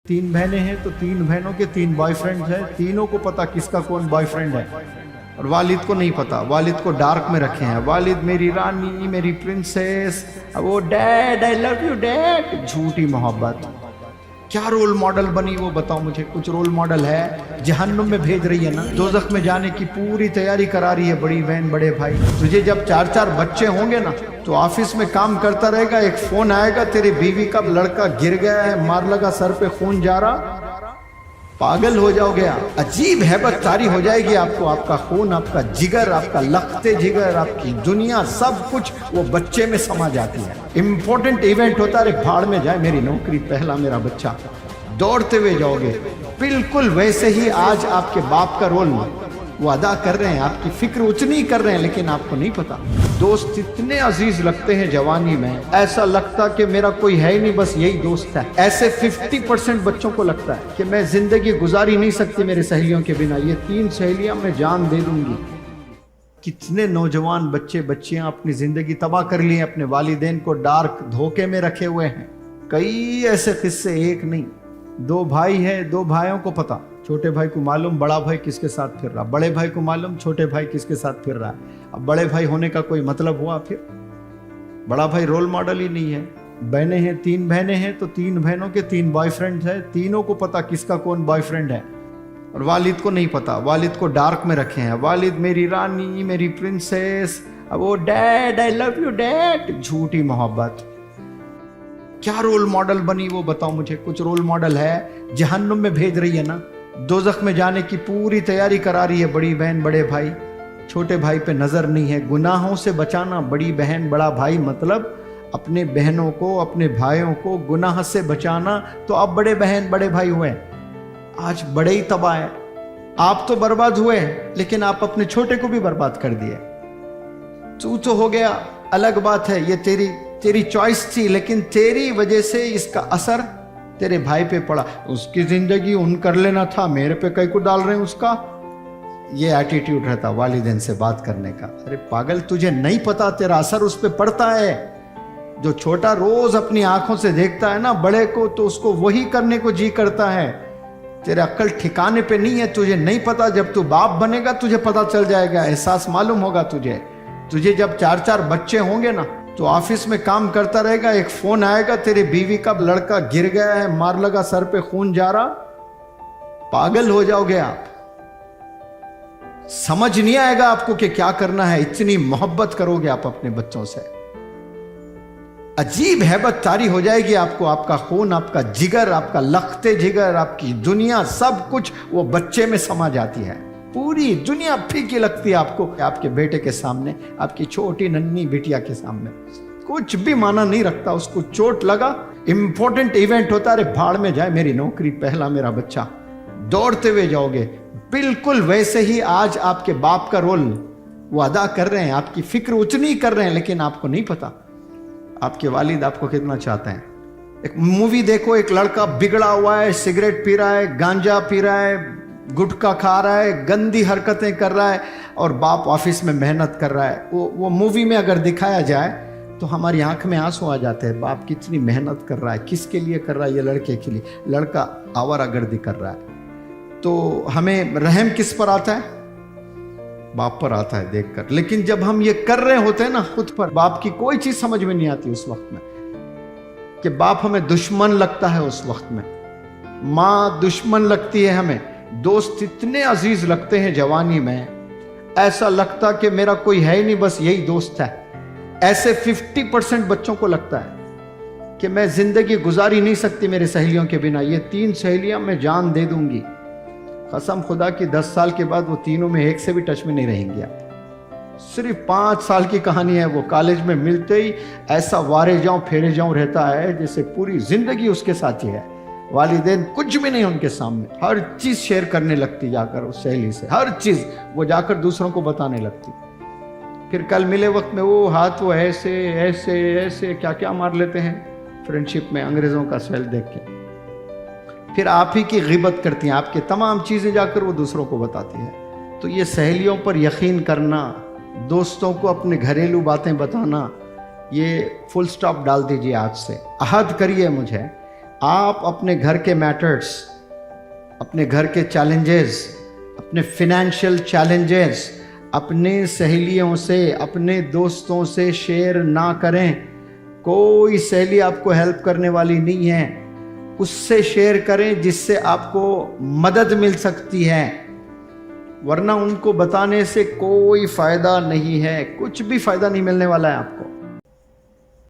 तीन बहनें हैं तो तीन बहनों के तीन बॉयफ्रेंड हैं। तीनों को पता किसका कौन बॉयफ्रेंड है और वालिद को नहीं पता। वालिद को डार्क में रखे हैं। वालिद मेरी रानी, मेरी प्रिंसेस, वो dad I love you dad. झूठी मोहब्बत। क्या रोल मॉडल बनी वो बताओ मुझे। कुछ रोल मॉडल है? जहन्नुम में भेज रही है ना, दोज़ख में जाने की पूरी तैयारी करा रही है बड़ी बहन बड़े भाई। तुझे जब चार चार बच्चे होंगे ना तो ऑफिस में काम करता रहेगा, एक फोन आएगा तेरी बीवी का लड़का गिर गया है, मार लगा, सर पे खून जा रहा, पागल हो जाओगे आप। अजीब हैबत तारी हो जाएगी आपको। आपका खून, आपका जिगर, आपका लखते जिगर, आपकी दुनिया, सब कुछ वो बच्चे में समा जाती है। इंपॉर्टेंट इवेंट होता है, भाड़ में जाए मेरी नौकरी, पहला मेरा बच्चा, दौड़ते हुए जाओगे। बिल्कुल वैसे ही आज आपके बाप का रोल वो अदा कर रहे हैं। आपकी फिक्र उतनी कर रहे हैं लेकिन आपको नहीं पता। दोस्त इतने अजीज लगते हैं जवानी में, ऐसा लगता कि मेरा कोई है ही नहीं, बस यही दोस्त है। ऐसे 50% बच्चों को लगता है कि मैं जिंदगी गुजारी नहीं सकती मेरे सहेलियों के बिना, ये 3 सहेलियां मैं जान दे दूंगी। कितने नौजवान बच्चे बच्चियां अपनी जिंदगी तबाह कर लिए, अपने वालिदैन को डार्क धोखे में रखे हुए हैं। कई ऐसे किस्से, एक नहीं। 2 भाई है, 2 भाइयों को पता, छोटे भाई को मालूम बड़ा भाई किसके साथ फिर रहा, बड़े भाई को मालूम छोटे भाई किसके साथ फिर रहा है। अब बड़े भाई होने का कोई मतलब हुआ? फिर बड़ा भाई रोल मॉडल ही नहीं है। बहनें हैं, 3 बहनें हैं तो 3 बहनों के 3 बॉयफ्रेंड हैं। तीनों को पता किसका कौन बॉयफ्रेंड है और वालिद को नहीं पता। वालिद को डार्क में रखे हैं। वालिद मेरी रानी, मेरी प्रिंसेस, वो dad I love you dad. झूठी मोहब्बत। क्या रोल मॉडल बनी वो बताओ मुझे। कुछ रोल मॉडल है? जहन्नुम में भेज रही है ना, दोज़ख में जाने की पूरी तैयारी करा रही है बड़ी बहन बड़े भाई। छोटे भाई पे नजर नहीं है। गुनाहों से बचाना बड़ी बहन बड़ा भाई, मतलब अपने बहनों को, अपने भाइयों को गुनाह से बचाना। तो अब बड़े बहन बड़े भाई हुए, आज बड़े ही तबाह है। आप तो बर्बाद हुए लेकिन आप अपने छोटे को भी बर्बाद कर दिए। तू तो हो गया, अलग बात है, ये तेरी चॉइस थी, लेकिन तेरी वजह से इसका असर तेरे भाई पे पड़ा। उसकी जिंदगी उन कर लेना था, मेरे पे कई को डाल रहे हैं उसका। ये एटीट्यूड रहता वालिदैन से बात करने का। अरे पागल, तुझे नहीं पता तेरा असर उस पे पड़ता है। जो छोटा रोज अपनी आंखों से देखता है ना बड़े को, तो उसको वही करने को जी करता है। तेरे अक्ल ठिकाने पे नहीं है, तुझे नहीं पता। जब तू बाप बनेगा तुझे पता चल जाएगा, एहसास मालूम होगा तुझे जब 4-4 बच्चे होंगे ना तो ऑफिस में काम करता रहेगा, एक फोन आएगा तेरी बीवी का लड़का गिर गया है, मार लगा, सर पे खून जा रहा, पागल हो जाओगे आप। समझ नहीं आएगा आपको कि क्या करना है। इतनी मोहब्बत करोगे आप अपने बच्चों से, अजीब हैबत तारी हो जाएगी आपको। आपका खून, आपका जिगर, आपका लखते जिगर, आपकी दुनिया, सब कुछ वो बच्चे में समा जाती है। पूरी दुनिया फीकी लगती है आपको। आपके बेटे के सामने, आपकी छोटी नन्ही बिटिया के सामने कुछ भी माना नहीं रखता। उसको चोट लगा, इंपॉर्टेंट इवेंट होता है, भाड़ में जाए मेरी नौकरी, पहला मेरा बच्चा, दौड़ते हुए जाओगे। बिल्कुल वैसे ही आज आपके बाप का रोल वो अदा कर रहे हैं। आपकी फिक्र उतनी कर रहे हैं लेकिन आपको नहीं पता आपके वालिद आपको कितना चाहते हैं। एक मूवी देखो, एक लड़का बिगड़ा हुआ है, सिगरेट पी रहा है, गांजा पी रहा है, गुटखा खा रहा है, गंदी हरकतें कर रहा है, और बाप ऑफिस में मेहनत कर रहा है। वो मूवी में अगर दिखाया जाए तो हमारी आंख में आंसू आ जाते हैं। बाप कितनी मेहनत कर रहा है, किसके लिए कर रहा है? ये लड़के के लिए। लड़का आवारागर्दी कर रहा है। तो हमें रहम किस पर आता है? बाप पर आता है देखकर। लेकिन जब हम ये कर रहे होते हैं ना खुद पर, बाप की कोई चीज समझ में नहीं आती उस वक्त में, कि बाप हमें दुश्मन लगता है उस वक्त में, माँ दुश्मन लगती है हमें, दोस्त इतने अजीज लगते हैं जवानी में, ऐसा लगता कि मेरा कोई है ही नहीं, बस यही दोस्त है। ऐसे 50% बच्चों को लगता है कि मैं जिंदगी गुजारी नहीं सकती मेरे सहेलियों के बिना, ये 3 सहेलियां मैं जान दे दूंगी। कसम खुदा की 10 साल के बाद वो तीनों में एक से भी टच में नहीं रहेंगे आप। सिर्फ 5 साल की कहानी है। वो कॉलेज में मिलते ही ऐसा वारे जाऊं फेरे जाऊं रहता है जैसे पूरी जिंदगी उसके साथ ही है। वालिदैन कुछ भी नहीं उनके सामने, हर चीज शेयर करने लगती जाकर उस सहेली से, हर चीज वो जाकर दूसरों को बताने लगती। फिर कल मिले वक्त में वो हाथ वो ऐसे ऐसे ऐसे क्या क्या मार लेते हैं फ्रेंडशिप में, अंग्रेजों का सेल देख के। फिर आप ही की गिबत करती हैं, आपके तमाम चीजें जाकर वो दूसरों को बताती है। तो ये सहेलियों पर यकीन करना, दोस्तों को अपने घरेलू बातें बताना, ये फुल स्टॉप डाल दीजिए आज से। अहद करिए मुझे आप अपने घर के मैटर्स, अपने घर के चैलेंजेस, अपने फिनेंशियल चैलेंजेस अपने सहेलियों से, अपने दोस्तों से शेयर ना करें। कोई सहेली आपको हेल्प करने वाली नहीं है, उससे शेयर करें जिससे आपको मदद मिल सकती है, वरना उनको बताने से कोई फायदा नहीं है, कुछ भी फायदा नहीं मिलने वाला है आपको।